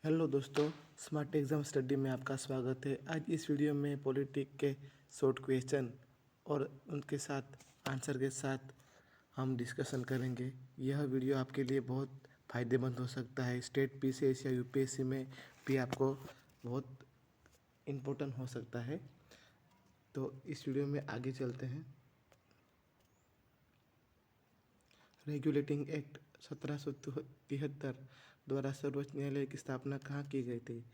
Hello दोस्तों, smart exam study में आपका स्वागत है। आज इस वीडियो में पॉलिटिक के शॉर्ट क्वेश्चन और उनके साथ आंसर के साथ हम डिस्कशन करेंगे। यह वीडियो आपके लिए बहुत फ़ायदेमंद हो सकता है। स्टेट पीसीएस या यूपीएससी में भी आपको बहुत इम्पोर्टेंट हो सकता है। तो इस वीडियो में आगे चलते हैं। रेगुलेटिंग एक्ट 1773 द्वारा सर्वोच्च न्यायालय की स्थापना कहाँ की गई थी?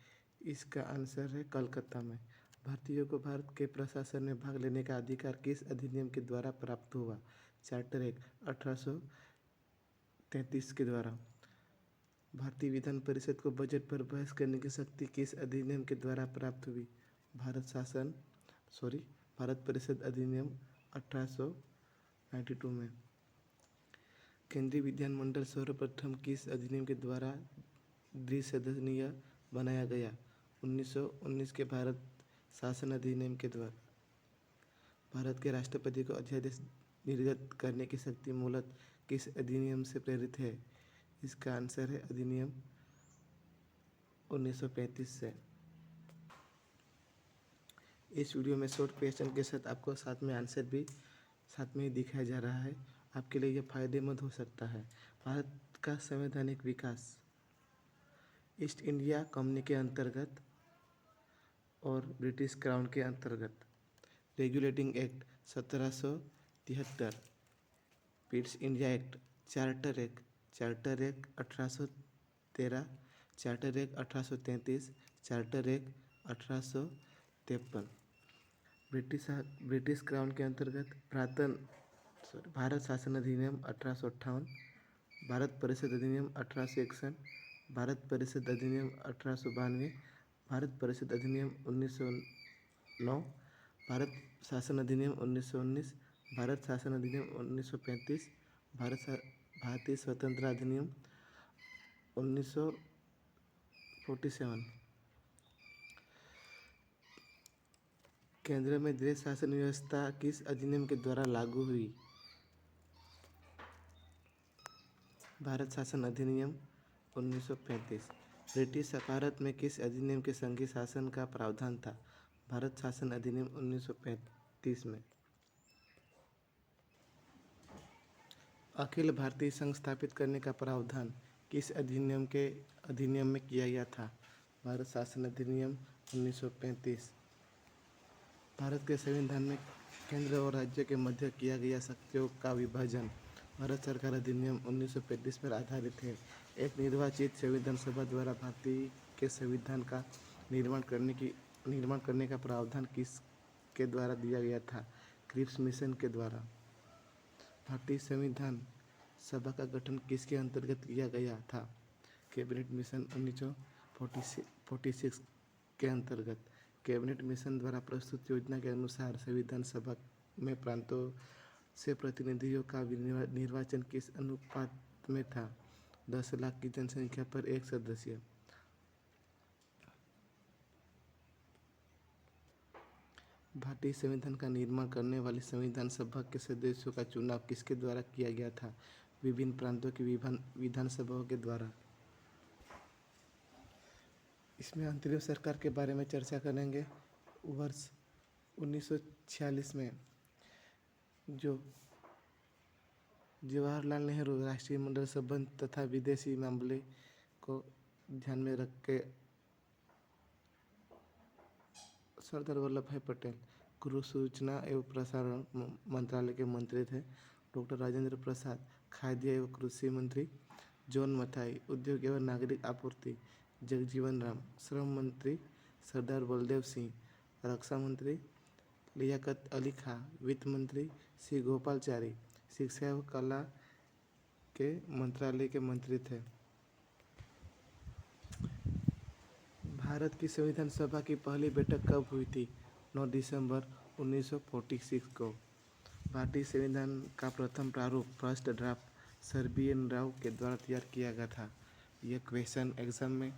इसका आंसर है कलकत्ता में। भारतीयों को भारत के प्रशासन में भाग लेने का अधिकार किस अधिनियम के द्वारा प्राप्त हुआ? चार्टर एक्ट 1833 के द्वारा। भारतीय विधान परिषद को बजट पर बहस करने की शक्ति किस अधिनियम के द्वारा प्राप्त हुई? भारत परिषद अधिनियम 1892 में। केंद्रीय विधानमंडल सर्वप्रथम किस अधिनियम के द्वारा द्विसदनीय बनाया गया? 1919 के भारत शासन अधिनियम के द्वारा। भारत के राष्ट्रपति को अध्यादेश निर्गत करने की शक्ति मूलतः किस अधिनियम से प्रेरित है? इसका आंसर है अधिनियम 1935 से। इस वीडियो में शॉर्ट क्वेश्चन के साथ आपको साथ में आंसर भी साथ में ही दिखाया जा रहा है। आपके लिए यह फायदेमंद हो सकता है। भारत का संवैधानिक विकास ईस्ट इंडिया कंपनी के अंतर्गत और ब्रिटिश क्राउन के अंतर्गत। Regulating act 1773, Pitt's India act, charter act 1813, charter act 1833, charter act 1853। British crown के अंतर्गत भारत शासन अधिनियम 1858, भारत परिषद अधिनियम 1861, भारत परिषद अधिनियम 1892, भारत परिषद अधिनियम 1909, भारत शासन अधिनियम 1919, भारत शासन अधिनियम 1935, भारतीय स्वतंत्रता अधिनियम 1947। केंद्र में देश शासन व्यवस्था किस अधिनियम के द्वारा लागू हुई? भारत शासन अधिनियम 1935। ब्रिटिश भारत में किस अधिनियम के संघीय शासन का प्रावधान था? भारत शासन अधिनियम 1935 में। अखिल भारतीय संघ स्थापित करने का प्रावधान किस अधिनियम में किया गया था? भारत शासन अधिनियम 1935। भारत के संविधान में केंद्र और राज्य के मध्य किया गया शक्तियों का विभाजन भारत सरकार अधिनियम 1935 पर आधारित है। एक निर्वाचित संविधान सभा द्वारा भारतीय के संविधान का निर्माण करने का प्रावधान किसके द्वारा दिया गया था? क्रिप्स मिशन के द्वारा। भारतीय संविधान सभा का गठन किसके अंतर्गत किया गया था? कैबिनेट मिशन 1946 के अंतर्गत। कैबिनेट मिशन द्वारा प्रस्तुत योजना के अनुसार संविधान सभा में प्रांतों से प्रतिनिधियों का निर्वाचन किस अनुपात में था? 10 लाख की जनसंख्या पर एक सदस्य। भारतीय संविधान का निर्माण करने वाली संविधान सभा के सदस्यों का चुनाव किसके द्वारा किया गया था? विभिन्न प्रांतों की विधानसभाओं के द्वारा। इसमें अंतरिम सरकार के बारे में चर्चा करेंगे। वर्ष 1946 में जो जवाहरलाल नेहरू राष्ट्रीय मंडल संबंध तथा विदेशी मामले को ध्यान में रख के सरदार वल्लभ भाई पटेल गृह सूचना एवं प्रसारण मंत्रालय के मंत्री थे। डॉक्टर राजेंद्र प्रसाद खाद्य एवं कृषि मंत्री। जॉन मथाई उद्योग एवं नागरिक आपूर्ति। जगजीवन राम श्रम मंत्री। सरदार बलदेव सिंह रक्षा मंत्री। लियाकत अली खां वित्त मंत्री। सी गोपालचारी शिक्षा एवं कला के मंत्रालय के मंत्री थे। भारत की संविधान सभा की पहली बैठक कब हुई थी? 9 दिसंबर 1946 को। भारतीय संविधान का प्रथम प्रारूप फर्स्ट ड्राफ्ट सर्बियन राव के द्वारा तैयार किया गया था। यह क्वेश्चन एग्ज़ाम में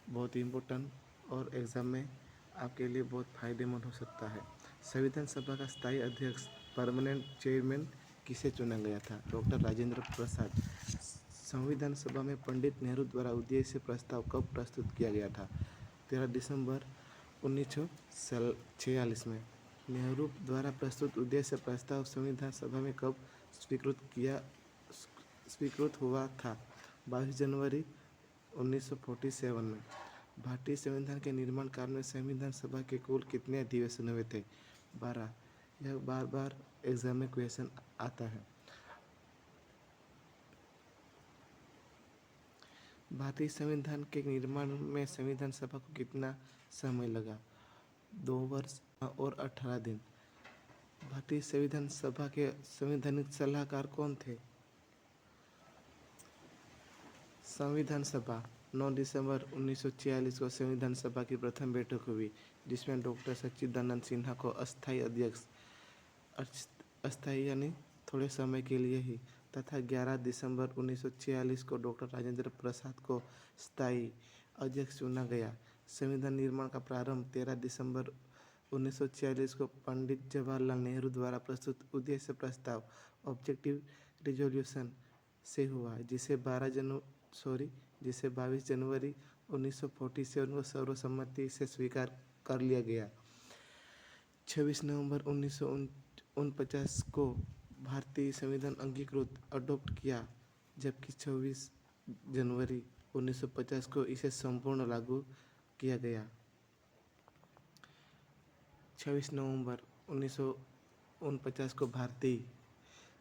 बहुत इम्पोर्टेंट और एग्ज़ाम में आपके लिए बहुत फ़ायदेमंद हो सकता है। संविधान सभा का स्थायी अध्यक्ष परमानेंट चेयरमैन किसे चुना गया था? डॉक्टर राजेंद्र प्रसाद। संविधान सभा में पंडित नेहरू द्वारा उद्देश्य प्रस्ताव कब प्रस्तुत किया गया था? 13 दिसंबर 1946 में। नेहरू द्वारा प्रस्तुत उद्देश्य प्रस्ताव संविधान सभा में कब स्वीकृत हुआ था? 22 जनवरी 1947 में। भारतीय संविधान के निर्माण काल में संविधान सभा के कुल कितने अधिवेशन हुए थे? 12। यह बार बार एग्जाम में क्वेश्चन आता है। भारतीय संविधान के निर्माण में संविधान सभा को कितना समय लगा? 2 वर्ष और 18 दिन। भारतीय संविधान सभा के संवैधानिक सलाहकार कौन थे? संविधान सभा 9 दिसंबर 1946 को संविधान सभा की प्रथम बैठक हुई, जिसमें डॉक्टर सच्चिदानंद सिन्हा को अस्थायी अध्यक्ष, अस्थायी यानी थोड़े समय के लिए ही, तथा 11 दिसंबर 1946 को डॉक्टर राजेंद्र प्रसाद को स्थायी अध्यक्ष चुना गया। संविधान निर्माण का प्रारंभ 13 दिसंबर 1946 को पंडित जवाहरलाल नेहरू द्वारा प्रस्तुत उद्देश्य प्रस्ताव ऑब्जेक्टिव रिजोल्यूशन से हुआ, जिसे 22 जनवरी 1947 को सर्वसम्मति से स्वीकार कर लिया गया। 26 नवंबर 1949 को भारतीय संविधान अंगीकृत अडॉप्ट किया, जबकि 26 जनवरी 1950 को इसे संपूर्ण लागू किया गया। 26 नवंबर 1949 को भारतीय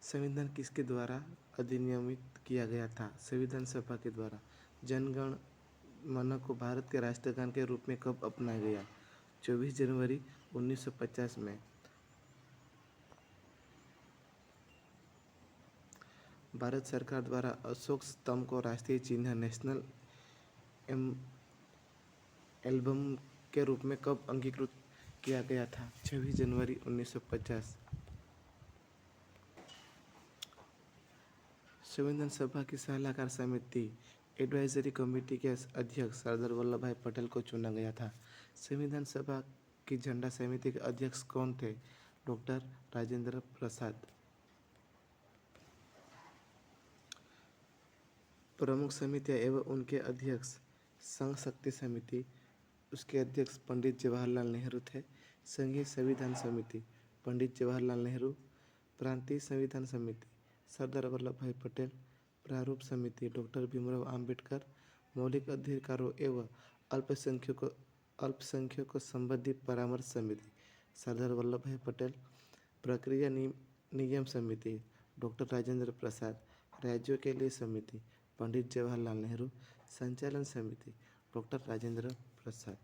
संविधान किसके द्वारा अधिनियमित किया गया था? संविधान सभा के द्वारा। जनगण मन को भारत के राष्ट्रगान के रूप में कब अपनाया गया? 24 जनवरी 1950 में। भारत सरकार द्वारा अशोक स्तंभ को राष्ट्रीय चिन्ह नेशनल एल्बम के रूप में कब अंगीकृत किया गया था? 26 जनवरी 1950। संविधान सभा की सलाहकार समिति एडवाइजरी कमेटी के अध्यक्ष सरदार वल्लभ भाई पटेल को चुना गया था। संविधान सभा की झंडा समिति के अध्यक्ष कौन थे? डॉक्टर राजेंद्र प्रसाद। प्रमुख समितियां एवं उनके अध्यक्ष। संघ शक्ति समिति, उसके अध्यक्ष पंडित जवाहरलाल नेहरू थे। संघीय संविधान समिति, पंडित जवाहरलाल नेहरू। प्रांतीय संविधान समिति, सरदार वल्लभ भाई पटेल। प्रारूप समिति, डॉक्टर भीमराव अंबेडकर। मौलिक अधिकारों एवं अल्पसंख्यकों संबंधी परामर्श समिति, सरदार वल्लभ भाई पटेल। प्रक्रिया नियम समिति, डॉक्टर राजेंद्र प्रसाद। राज्यों के लिए समिति, पंडित जवाहरलाल नेहरू। संचालन समिति, doctor Rajendra Prasad.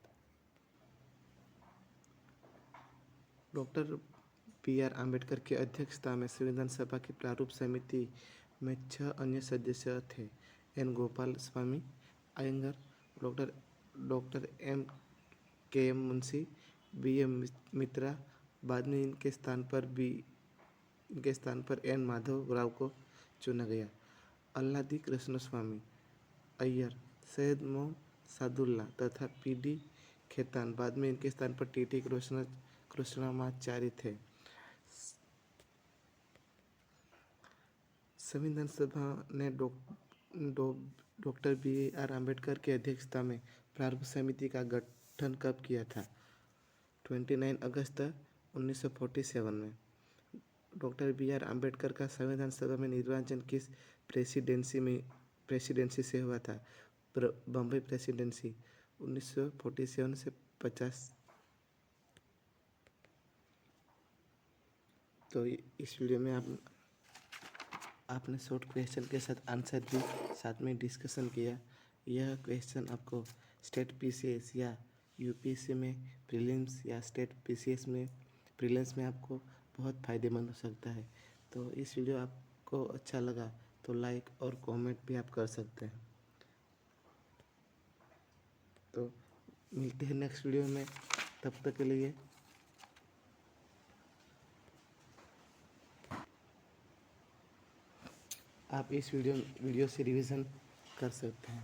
Doctor BR Ambedkar की अध्यक्षता में संविधान सभा की प्रारूप समिति में 6 अन्य सदस्य थे। N. Gopal Swami Ayyangar, doctor KM Munshi, BM Mitra. बाद में इनके स्थान पर N. माधव राव को चुना गया। अल्लादी कृष्णस्वामी अय्यर, सैयद मो सादुल्ला तथा PD खेतान। बाद में इनके स्थान पर TT कृष्णमाचारी थे। संविधान सभा ने डॉक्टर BR अम्बेडकर की अध्यक्षता में प्रारूप समिति का गठन कब किया था? 29 अगस्त 1947 में। डॉक्टर BR अम्बेडकर का संविधान सभा में निर्वाचन किस प्रेसिडेंसी से हुआ था? बम्बई प्रेसिडेंसी, 1947 से 50। तो इस वीडियो में आपने शॉर्ट क्वेश्चन के साथ आंसर दी, साथ में डिस्कशन किया। यह क्वेश्चन आपको स्टेट PCS या UPSC में प्रीलिम्स या स्टेट PCS में प्रीलिम्स में आपको बहुत फ़ायदेमंद हो सकता है। तो इस वीडियो आपको अच्छा लगा तो लाइक और कमेंट भी आप कर सकते हैं। तो मिलते हैं नेक्स्ट वीडियो में, तब तक के लिए आप इस वीडियो से रिवीजन कर सकते हैं।